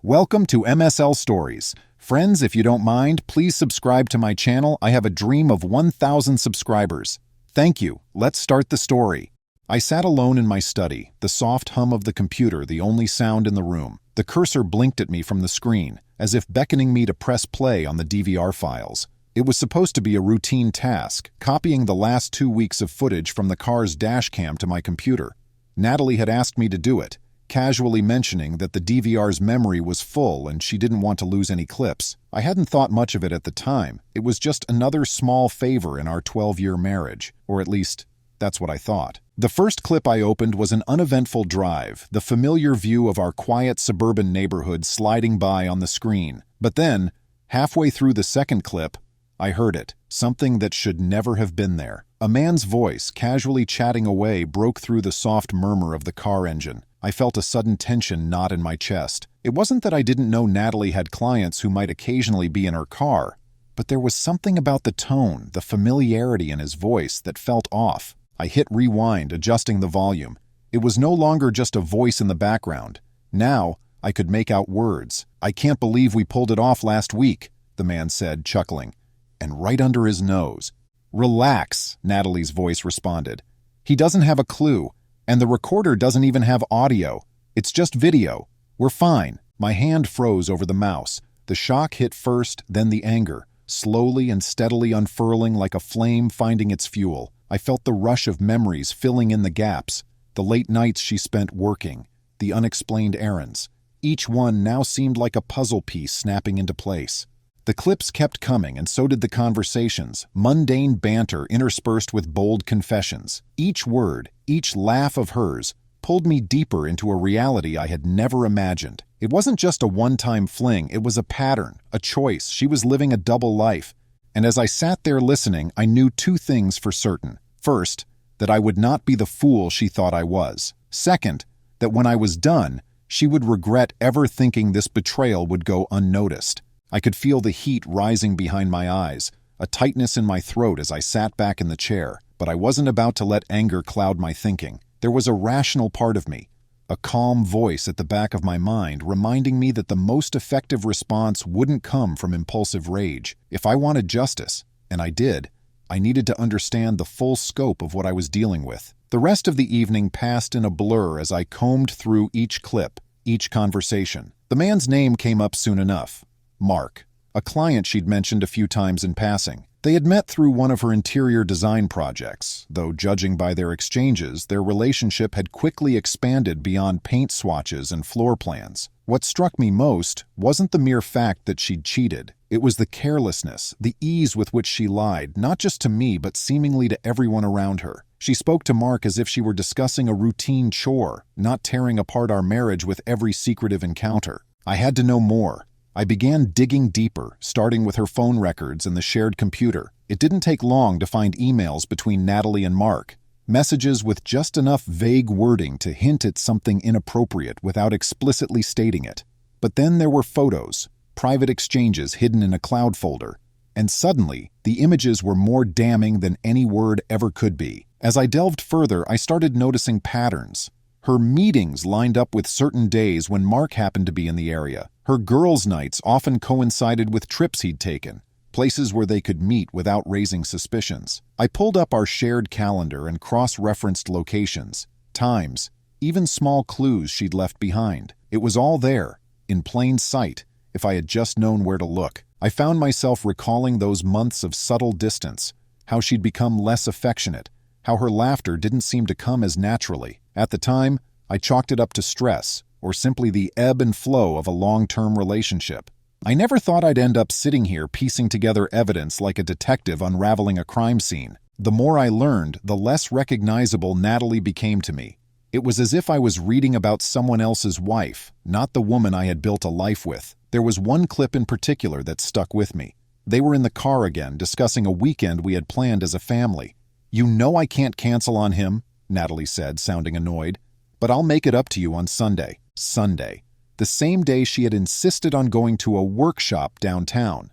Welcome to MSL Stories. Friends, if you don't mind, please subscribe to my channel. I have a dream of 1,000 subscribers. Thank you. Let's start the story. I sat alone in my study, the soft hum of the computer the only sound in the room. The cursor blinked at me from the screen, as if beckoning me to press play on the DVR files. It was supposed to be a routine task, copying the last 2 weeks of footage from the car's dashcam to my computer. Natalie had asked me to do it, casually mentioning that the DVR's memory was full and she didn't want to lose any clips. I hadn't thought much of it at the time. It was just another small favor in our 12-year marriage, or at least, that's what I thought. The first clip I opened was an uneventful drive, the familiar view of our quiet suburban neighborhood sliding by on the screen. But then, halfway through the second clip, I heard it, something that should never have been there. A man's voice, casually chatting away, broke through the soft murmur of the car engine. I felt a sudden tension knot in my chest. It wasn't that I didn't know Natalie had clients who might occasionally be in her car, but there was something about the tone, the familiarity in his voice that felt off. I hit rewind, adjusting the volume. It was no longer just a voice in the background. Now, I could make out words. "I can't believe we pulled it off last week," the man said, chuckling. And right under his nose. "Relax," Natalie's voice responded. "He doesn't have a clue. And the recorder doesn't even have audio. It's just video. We're fine." My hand froze over the mouse. The shock hit first, then the anger, slowly and steadily unfurling like a flame finding its fuel. I felt the rush of memories filling in the gaps, the late nights she spent working, the unexplained errands. Each one now seemed like a puzzle piece snapping into place. The clips kept coming, and so did the conversations, mundane banter interspersed with bold confessions. Each word, each laugh of hers, pulled me deeper into a reality I had never imagined. It wasn't just a one-time fling, it was a pattern, a choice. She was living a double life. And as I sat there listening, I knew 2 things for certain. First, that I would not be the fool she thought I was. Second, that when I was done, she would regret ever thinking this betrayal would go unnoticed. I could feel the heat rising behind my eyes, a tightness in my throat as I sat back in the chair, but I wasn't about to let anger cloud my thinking. There was a rational part of me, a calm voice at the back of my mind reminding me that the most effective response wouldn't come from impulsive rage. If I wanted justice, and I did, I needed to understand the full scope of what I was dealing with. The rest of the evening passed in a blur as I combed through each clip, each conversation. The man's name came up soon enough. Mark, a client she'd mentioned a few times in passing. They had met through one of her interior design projects, though judging by their exchanges, their relationship had quickly expanded beyond paint swatches and floor plans. What struck me most wasn't the mere fact that she'd cheated. It was the carelessness, the ease with which she lied, not just to me but seemingly to everyone around her. She spoke to Mark as if she were discussing a routine chore, not tearing apart our marriage with every secretive encounter. I had to know more. I began digging deeper, starting with her phone records and the shared computer. It didn't take long to find emails between Natalie and Mark, messages with just enough vague wording to hint at something inappropriate without explicitly stating it. But then there were photos, private exchanges hidden in a cloud folder, and suddenly, the images were more damning than any word ever could be. As I delved further, I started noticing patterns. Her meetings lined up with certain days when Mark happened to be in the area. Her girls' nights often coincided with trips he'd taken, places where they could meet without raising suspicions. I pulled up our shared calendar and cross-referenced locations, times, even small clues she'd left behind. It was all there, in plain sight, if I had just known where to look. I found myself recalling those months of subtle distance, how she'd become less affectionate, how her laughter didn't seem to come as naturally. At the time, I chalked it up to stress, or simply the ebb and flow of a long-term relationship. I never thought I'd end up sitting here piecing together evidence like a detective unraveling a crime scene. The more I learned, the less recognizable Natalie became to me. It was as if I was reading about someone else's wife, not the woman I had built a life with. There was one clip in particular that stuck with me. They were in the car again, discussing a weekend we had planned as a family. "You know I can't cancel on him," Natalie said, sounding annoyed, "but I'll make it up to you on Sunday." Sunday. The same day she had insisted on going to a workshop downtown.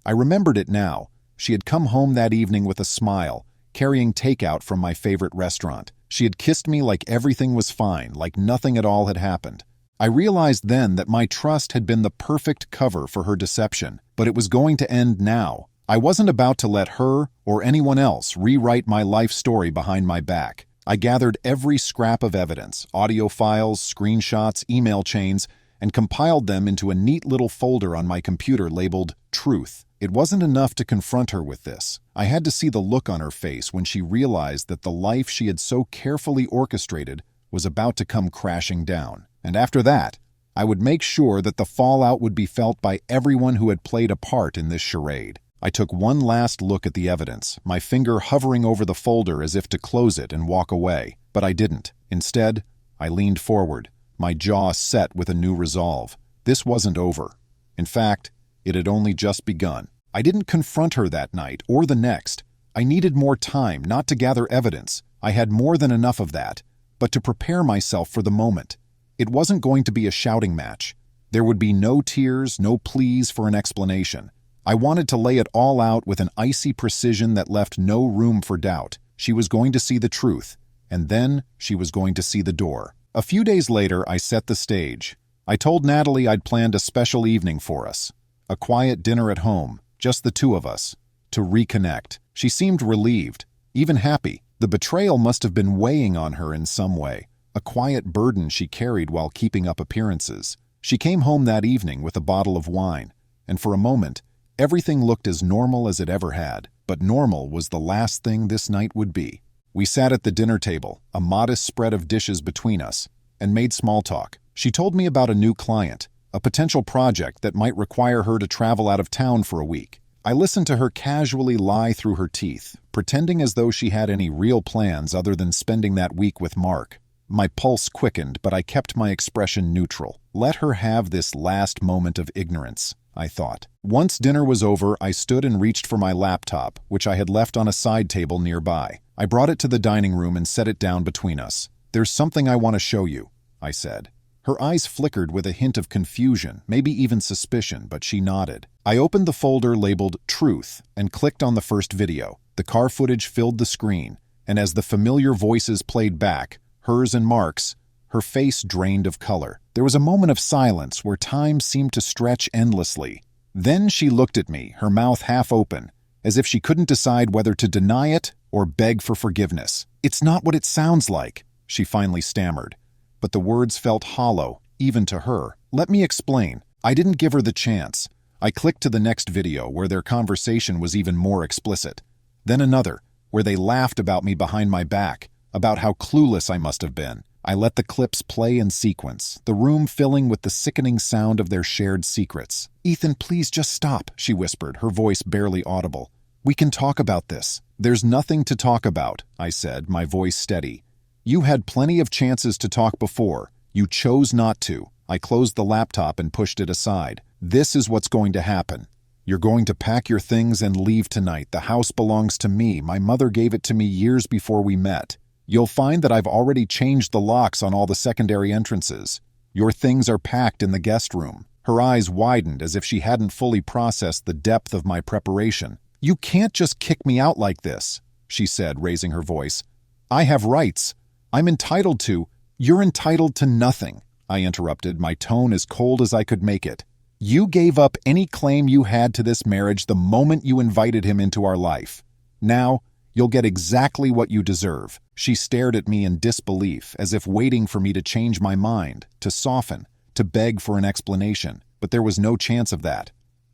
I remembered it now. She had come home that evening with a smile, carrying takeout from my favorite restaurant. She had kissed me like everything was fine, like nothing at all had happened. I realized then that my trust had been the perfect cover for her deception, but it was going to end now. I wasn't about to let her or anyone else rewrite my life story behind my back. I gathered every scrap of evidence, audio files, screenshots, email chains, and compiled them into a neat little folder on my computer labeled Truth. It wasn't enough to confront her with this. I had to see the look on her face when she realized that the life she had so carefully orchestrated was about to come crashing down. And after that, I would make sure that the fallout would be felt by everyone who had played a part in this charade. I took one last look at the evidence, my finger hovering over the folder as if to close it and walk away. But I didn't. Instead, I leaned forward, my jaw set with a new resolve. This wasn't over. In fact, it had only just begun. I didn't confront her that night or the next. I needed more time, not to gather evidence. I had more than enough of that, but to prepare myself for the moment. It wasn't going to be a shouting match. There would be no tears, no pleas for an explanation. I wanted to lay it all out with an icy precision that left no room for doubt. She was going to see the truth, and then she was going to see the door. A few days later, I set the stage. I told Natalie I'd planned a special evening for us. A quiet dinner at home, just the two of us, to reconnect. She seemed relieved, even happy. The betrayal must have been weighing on her in some way, a quiet burden she carried while keeping up appearances. She came home that evening with a bottle of wine, and for a moment, everything looked as normal as it ever had. But normal was the last thing this night would be. We sat at the dinner table, a modest spread of dishes between us, and made small talk. She told me about a new client, a potential project that might require her to travel out of town for a week. I listened to her casually lie through her teeth, pretending as though she had any real plans other than spending that week with Mark. My pulse quickened, but I kept my expression neutral. Let her have this last moment of ignorance, I thought. Once dinner was over, I stood and reached for my laptop, which I had left on a side table nearby. I brought it to the dining room and set it down between us. "There's something I want to show you," I said. Her eyes flickered with a hint of confusion, maybe even suspicion, but she nodded. I opened the folder labeled Truth and clicked on the first video. The car footage filled the screen, and as the familiar voices played back, hers and Mark's, her face drained of color. There was a moment of silence where time seemed to stretch endlessly. Then she looked at me, her mouth half open, as if she couldn't decide whether to deny it or beg for forgiveness. "It's not what it sounds like," she finally stammered. But the words felt hollow, even to her. "Let me explain." I didn't give her the chance. I clicked to the next video, where their conversation was even more explicit. Then another, where they laughed about me behind my back, about how clueless I must have been. I let the clips play in sequence, the room filling with the sickening sound of their shared secrets. "Ethan, please just stop," she whispered, her voice barely audible. "We can talk about this." "There's nothing to talk about," I said, my voice steady. "You had plenty of chances to talk before. You chose not to." I closed the laptop and pushed it aside. "This is what's going to happen. You're going to pack your things and leave tonight. The house belongs to me. My mother gave it to me years before we met. You'll find that I've already changed the locks on all the secondary entrances. Your things are packed in the guest room." Her eyes widened as if she hadn't fully processed the depth of my preparation. "You can't just kick me out like this," she said, raising her voice. "I have rights. I'm entitled to—" "You're entitled to nothing," I interrupted, my tone as cold as I could make it. "You gave up any claim you had to this marriage the moment you invited him into our life. Now, you'll get exactly what you deserve." She stared at me in disbelief, as if waiting for me to change my mind, to soften, to beg for an explanation. But there was no chance of that.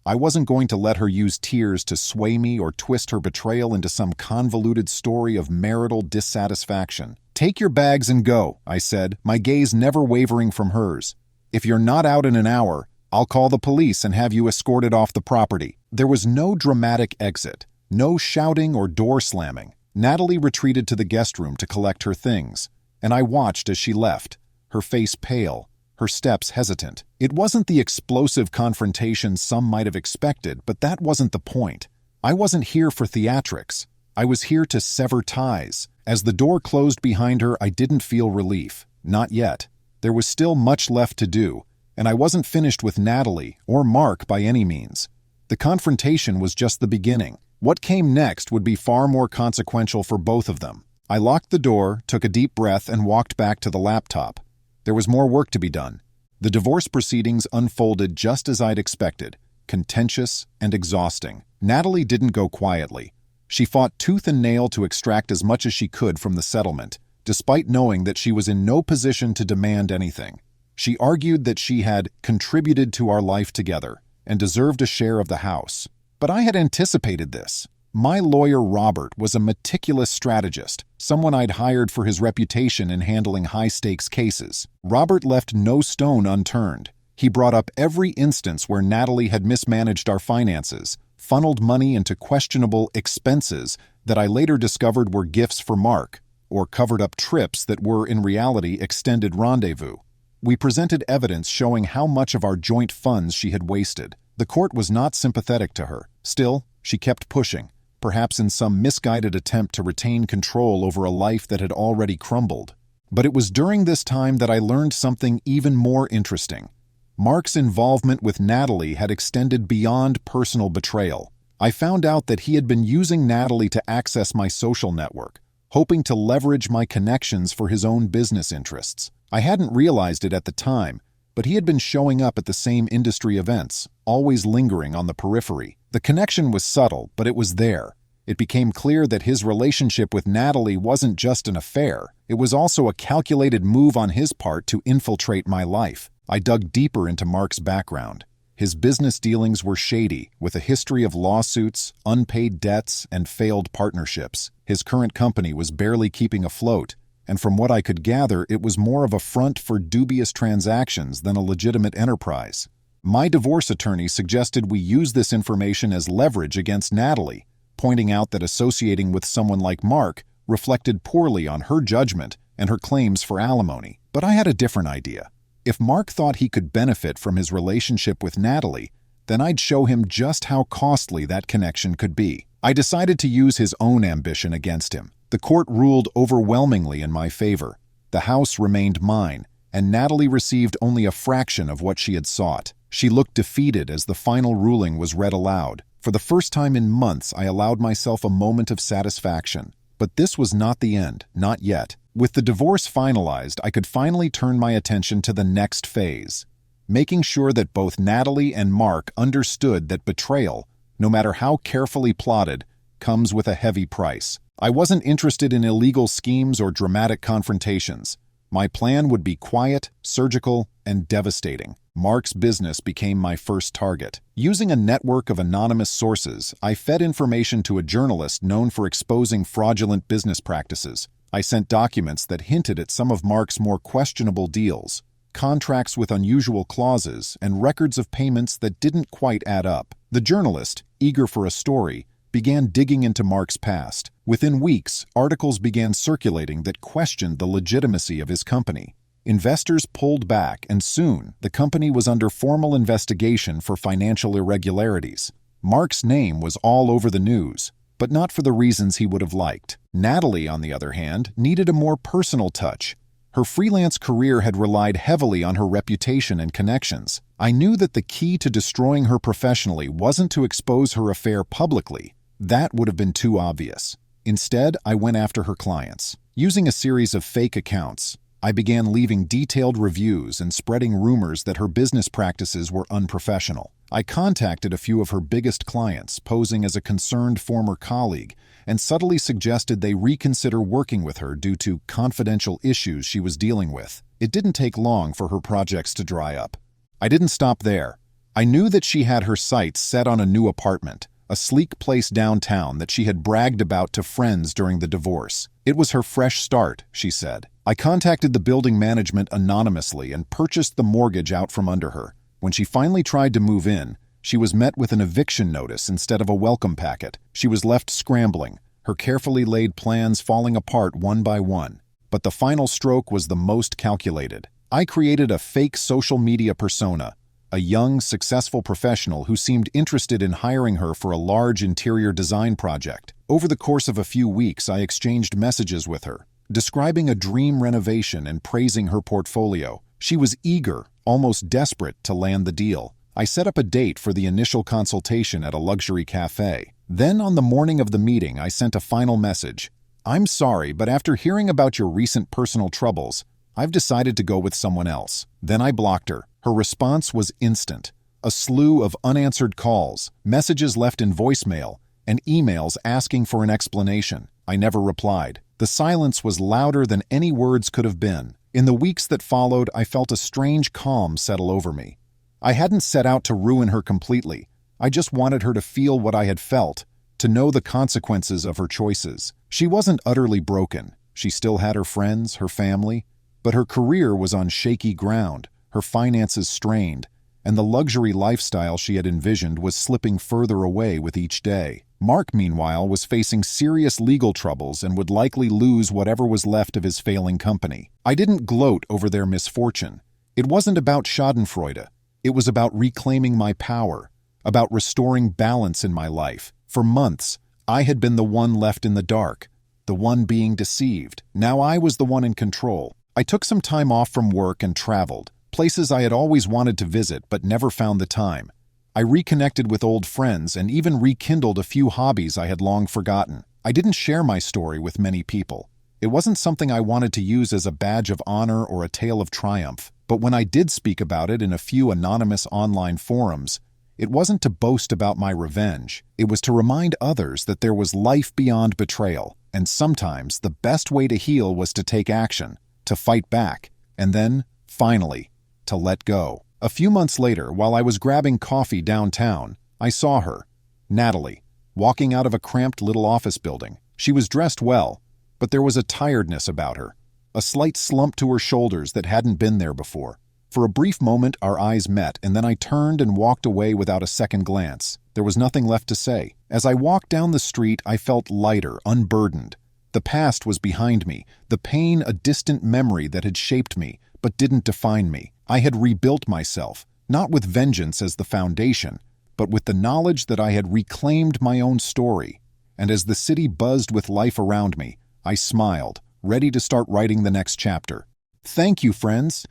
I wasn't going to let her use tears to sway me or twist her betrayal into some convoluted story of marital dissatisfaction. "Take your bags and go," I said, my gaze never wavering from hers. "If you're not out in an hour, I'll call the police and have you escorted off the property." There was no dramatic exit, no shouting or door slamming. Natalie retreated to the guest room to collect her things, and I watched as she left, her face pale, her steps hesitant. It wasn't the explosive confrontation some might have expected, but that wasn't the point. I wasn't here for theatrics. I was here to sever ties. As the door closed behind her, I didn't feel relief. Not yet. There was still much left to do, and I wasn't finished with Natalie or Mark by any means. The confrontation was just the beginning. What came next would be far more consequential for both of them. I locked the door, took a deep breath, and walked back to the laptop. There was more work to be done. The divorce proceedings unfolded just as I'd expected, contentious and exhausting. Natalie didn't go quietly. She fought tooth and nail to extract as much as she could from the settlement, despite knowing that she was in no position to demand anything. She argued that she had contributed to our life together and deserved a share of the house. But I had anticipated this. My lawyer, Robert, was a meticulous strategist, someone I'd hired for his reputation in handling high-stakes cases. Robert left no stone unturned. He brought up every instance where Natalie had mismanaged our finances, funneled money into questionable expenses that I later discovered were gifts for Mark, or covered up trips that were in reality extended rendezvous. We presented evidence showing how much of our joint funds she had wasted. The court was not sympathetic to her. Still, she kept pushing, perhaps in some misguided attempt to retain control over a life that had already crumbled. But it was during this time that I learned something even more interesting. Mark's involvement with Natalie had extended beyond personal betrayal. I found out that he had been using Natalie to access my social network, hoping to leverage my connections for his own business interests. I hadn't realized it at the time, but he had been showing up at the same industry events, always lingering on the periphery. The connection was subtle, but it was there. It became clear that his relationship with Natalie wasn't just an affair. It was also a calculated move on his part to infiltrate my life. I dug deeper into Mark's background. His business dealings were shady, with a history of lawsuits, unpaid debts, and failed partnerships. His current company was barely keeping afloat, and from what I could gather, it was more of a front for dubious transactions than a legitimate enterprise. My divorce attorney suggested we use this information as leverage against Natalie, pointing out that associating with someone like Mark reflected poorly on her judgment and her claims for alimony. But I had a different idea. If Mark thought he could benefit from his relationship with Natalie, then I'd show him just how costly that connection could be. I decided to use his own ambition against him. The court ruled overwhelmingly in my favor. The house remained mine, and Natalie received only a fraction of what she had sought. She looked defeated as the final ruling was read aloud. For the first time in months, I allowed myself a moment of satisfaction. But this was not the end, not yet. With the divorce finalized, I could finally turn my attention to the next phase, making sure that both Natalie and Mark understood that betrayal, no matter how carefully plotted, comes with a heavy price. I wasn't interested in illegal schemes or dramatic confrontations. My plan would be quiet, surgical, and devastating. Mark's business became my first target. Using a network of anonymous sources, I fed information to a journalist known for exposing fraudulent business practices. I sent documents that hinted at some of Mark's more questionable deals, contracts with unusual clauses, and records of payments that didn't quite add up. The journalist, eager for a story, began digging into Mark's past. Within weeks, articles began circulating that questioned the legitimacy of his company. Investors pulled back, and soon, the company was under formal investigation for financial irregularities. Mark's name was all over the news, but not for the reasons he would have liked. Natalie, on the other hand, needed a more personal touch. Her freelance career had relied heavily on her reputation and connections. I knew that the key to destroying her professionally wasn't to expose her affair publicly. That would have been too obvious. Instead, I went after her clients. Using a series of fake accounts, I began leaving detailed reviews and spreading rumors that her business practices were unprofessional. I contacted a few of her biggest clients, posing as a concerned former colleague, and subtly suggested they reconsider working with her due to confidential issues she was dealing with. It didn't take long for her projects to dry up. I didn't stop there. I knew that she had her sights set on a new apartment, a sleek place downtown that she had bragged about to friends during the divorce. It was her fresh start, she said. I contacted the building management anonymously and purchased the mortgage out from under her. When she finally tried to move in, she was met with an eviction notice instead of a welcome packet. She was left scrambling, her carefully laid plans falling apart one by one. But the final stroke was the most calculated. I created a fake social media persona, a young, successful professional who seemed interested in hiring her for a large interior design project. Over the course of a few weeks, I exchanged messages with her, describing a dream renovation and praising her portfolio. She was eager, almost desperate, to land the deal. I set up a date for the initial consultation at a luxury cafe. Then, on the morning of the meeting, I sent a final message. "I'm sorry, but after hearing about your recent personal troubles, I've decided to go with someone else." Then I blocked her. Her response was instant. A slew of unanswered calls, messages left in voicemail, and emails asking for an explanation. I never replied. The silence was louder than any words could have been. In the weeks that followed, I felt a strange calm settle over me. I hadn't set out to ruin her completely. I just wanted her to feel what I had felt, to know the consequences of her choices. She wasn't utterly broken. She still had her friends, her family, but her career was on shaky ground, her finances strained, and the luxury lifestyle she had envisioned was slipping further away with each day. Mark, meanwhile, was facing serious legal troubles and would likely lose whatever was left of his failing company. I didn't gloat over their misfortune. It wasn't about schadenfreude. It was about reclaiming my power, about restoring balance in my life. For months, I had been the one left in the dark, the one being deceived. Now I was the one in control. I took some time off from work and traveled, places I had always wanted to visit but never found the time. I reconnected with old friends and even rekindled a few hobbies I had long forgotten. I didn't share my story with many people. It wasn't something I wanted to use as a badge of honor or a tale of triumph. But when I did speak about it in a few anonymous online forums, it wasn't to boast about my revenge. It was to remind others that there was life beyond betrayal, and sometimes the best way to heal was to take action, to fight back, and then, finally, to let go. A few months later, while I was grabbing coffee downtown, I saw her, Natalie, walking out of a cramped little office building. She was dressed well, but there was a tiredness about her, a slight slump to her shoulders that hadn't been there before. For a brief moment, our eyes met, and then I turned and walked away without a second glance. There was nothing left to say. As I walked down the street, I felt lighter, unburdened. The past was behind me, the pain a distant memory that had shaped me, but didn't define me. I had rebuilt myself, not with vengeance as the foundation, but with the knowledge that I had reclaimed my own story. And as the city buzzed with life around me, I smiled, ready to start writing the next chapter. Thank you, friends.